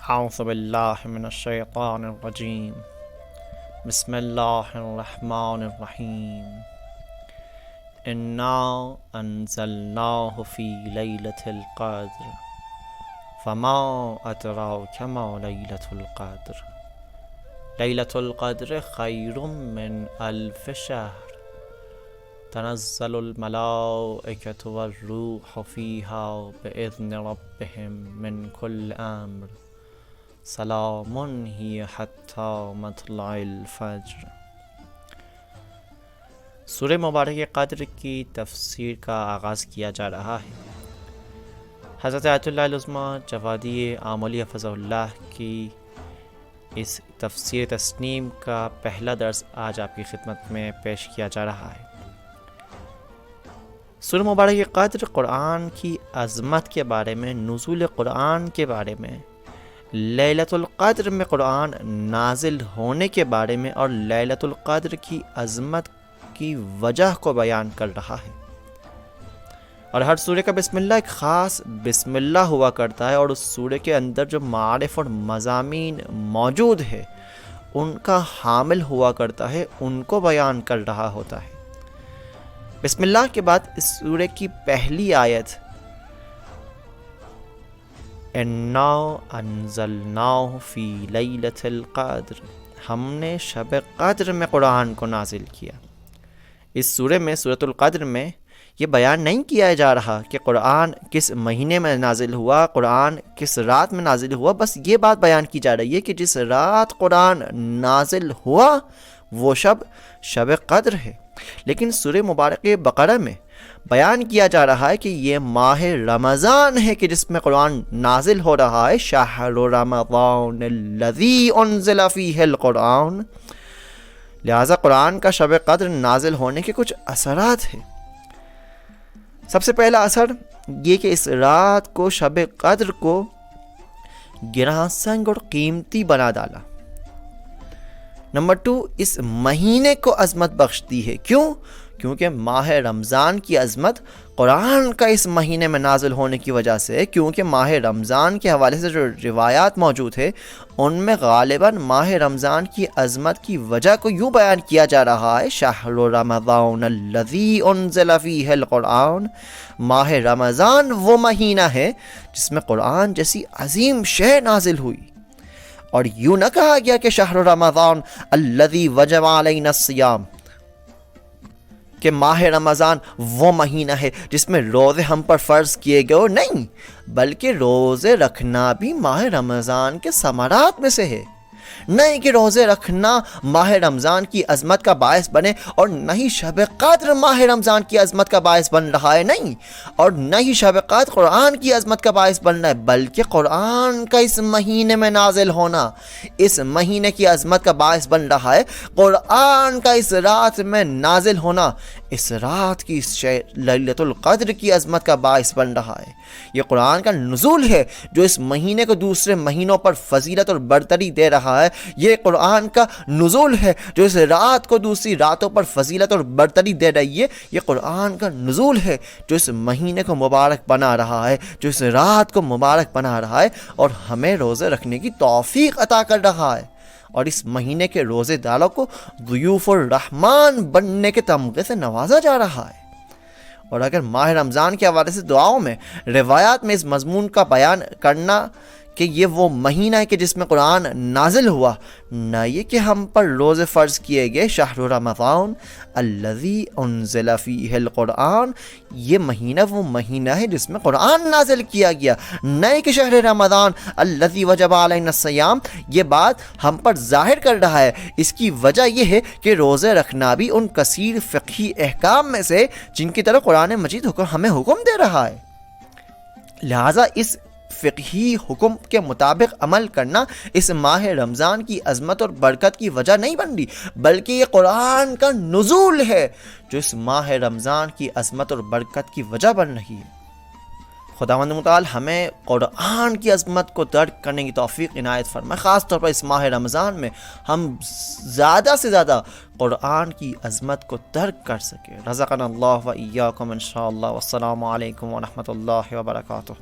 اعوذ باللہ من الشیطان الرجیم بسم اللہ الرحمن الرحیم انا انزلناہ فی لیلۃ القدر فما ادراک ما لیلۃ القدر لیلۃ القدر خیر من الف شہر تنزل الملائکۃ والروح فیہا بإذن ربہم من کل امر سلام ہی حتی مطلع الفجر۔ سورہ مبارک قدر کی تفسیر کا آغاز کیا جا رہا ہے۔ حضرت آیت اللہ العظمیٰ جوادی آملی حفظہ اللہ کی اس تفسیر تسنیم کا پہلا درس آج آپ کی خدمت میں پیش کیا جا رہا ہے۔ سورہ مبارک قدر قرآن کی عظمت کے بارے میں، نزول قرآن کے بارے میں، لیلۃ القدر میں قرآن نازل ہونے کے بارے میں اور لیلۃ القدر کی عظمت کی وجہ کو بیان کر رہا ہے۔ اور ہر سورہ کا بسم اللہ ایک خاص بسم اللہ ہوا کرتا ہے، اور اس سورہ کے اندر جو معارف اور مضامین موجود ہے ان کا حامل ہوا کرتا ہے، ان کو بیان کر رہا ہوتا ہے۔ بسم اللہ کے بعد اس سورہ کی پہلی آیت انا انزلناہ فی لیلۃ القدر، ہم نے شب قدر میں قرآن کو نازل کیا۔ اس سورہ میں، سورۃ القدر میں، یہ بیان نہیں کیا جا رہا کہ قرآن کس مہینے میں نازل ہوا، قرآن کس رات میں نازل ہوا، بس یہ بات بیان کی جا رہی ہے کہ جس رات قرآن نازل ہوا وہ شب قدر ہے۔ لیکن سورہ مبارک بقرہ میں بیان کیا جا رہا ہے کہ یہ ماہ رمضان ہے کہ جس میں قرآن نازل ہو رہا ہے، شہر رمضان الذی انزل فیہ القرآن۔ لہذا قرآن کا شب قدر نازل ہونے کے کچھ اثرات ہیں۔ سب سے پہلا اثر یہ کہ اس رات کو، شب قدر کو گراں سنگ اور قیمتی بنا ڈالا۔ نمبر 2، اس مہینے کو عظمت بخشتی ہے۔ کیوں؟ کیونکہ ماہ رمضان کی عظمت قرآن کا اس مہینے میں نازل ہونے کی وجہ سے، کیونکہ ماہ رمضان کے حوالے سے جو روایات موجود ہے ان میں غالباً ماہ رمضان کی عظمت کی وجہ کو یوں بیان کیا جا رہا ہے، شہر رمضان الذی انزل فیہ القرآن۔ ماہ رمضان وہ مہینہ ہے جس میں قرآن جیسی عظیم شے نازل ہوئی۔ اور یوں نہ کہا گیا کہ شہر رمضان الذی وجب علینا الصیام، کہ ماہ رمضان وہ مہینہ ہے جس میں روزے ہم پر فرض کیے گئے، نہیں، بلکہ روزے رکھنا بھی ماہ رمضان کے ثمرات میں سے ہے۔ نہیں کہ روزے رکھنا ماہ رمضان کی عظمت کا باعث بنے، اور نہ ہی شب قدر ماہ رمضان کی عظمت کا باعث بن رہا ہے، نہیں، اور نہ ہی شب قدر قرآن کی عظمت کا باعث بن رہا ہے، بلکہ قرآن کا اس مہینے میں نازل ہونا اس مہینے کی عظمت کا باعث بن رہا ہے۔ قرآن کا اس رات میں نازل ہونا اس رات کی لیلۃ القدر کی عظمت کا باعث بن رہا ہے۔ یہ قرآن کا نزول ہے جو اس مہینے کو دوسرے مہینوں پر فضیلت اور برتری دے رہا ہے۔ یہ قرآن کا نزول ہے جو اس رات کو دوسری راتوں پر فضیلت اور برتری دے رہی ہے۔ یہ قرآن کا نزول ہے جو اس مہینے کو مبارک بنا رہا ہے، جو اس رات کو مبارک بنا رہا ہے اور ہمیں روزے رکھنے کی توفیق عطا کر رہا ہے۔ اور اس مہینے کے روزے داروں کو ضیوف الرحمن بننے کے تمغے سے نوازا جا رہا ہے۔ اور اگر ماہ رمضان کے حوالے سے دعاؤں میں، روایات میں اس مضمون کا بیان کرنا کہ یہ وہ مہینہ ہے کہ جس میں قرآن نازل ہوا، نہ یہ کہ ہم پر روزے فرض کیے گئے، شہر رمضان الذی انزل فیہ القرآن، یہ مہینہ وہ مہینہ ہے جس میں قرآن نازل کیا گیا، نہ کہ شہر رمضان الذی وجب علینا الصیام۔ یہ بات ہم پر ظاہر کر رہا ہے۔ اس کی وجہ یہ ہے کہ روزے رکھنا بھی ان کثیر فقہی احکام میں سے جن کی طرف قرآن مجید ہمیں حکم دے رہا ہے۔ لہٰذا اس فقہی حکم کے مطابق عمل کرنا اس ماہ رمضان کی عظمت اور برکت کی وجہ نہیں بن رہی، بلکہ یہ قرآن کا نزول ہے جو اس ماہ رمضان کی عظمت اور برکت کی وجہ بن رہی ہے۔ خداوند متعال ہمیں قرآن کی عظمت کو درک کرنے کی توفیق عنایت فرمائے، خاص طور پر اس ماہ رمضان میں ہم زیادہ سے زیادہ قرآن کی عظمت کو درک کر سکیں۔ رزقنا اللہ و ایاکم انشاءاللہ، والسلام علیکم ورحمۃ اللہ وبرکاتہ۔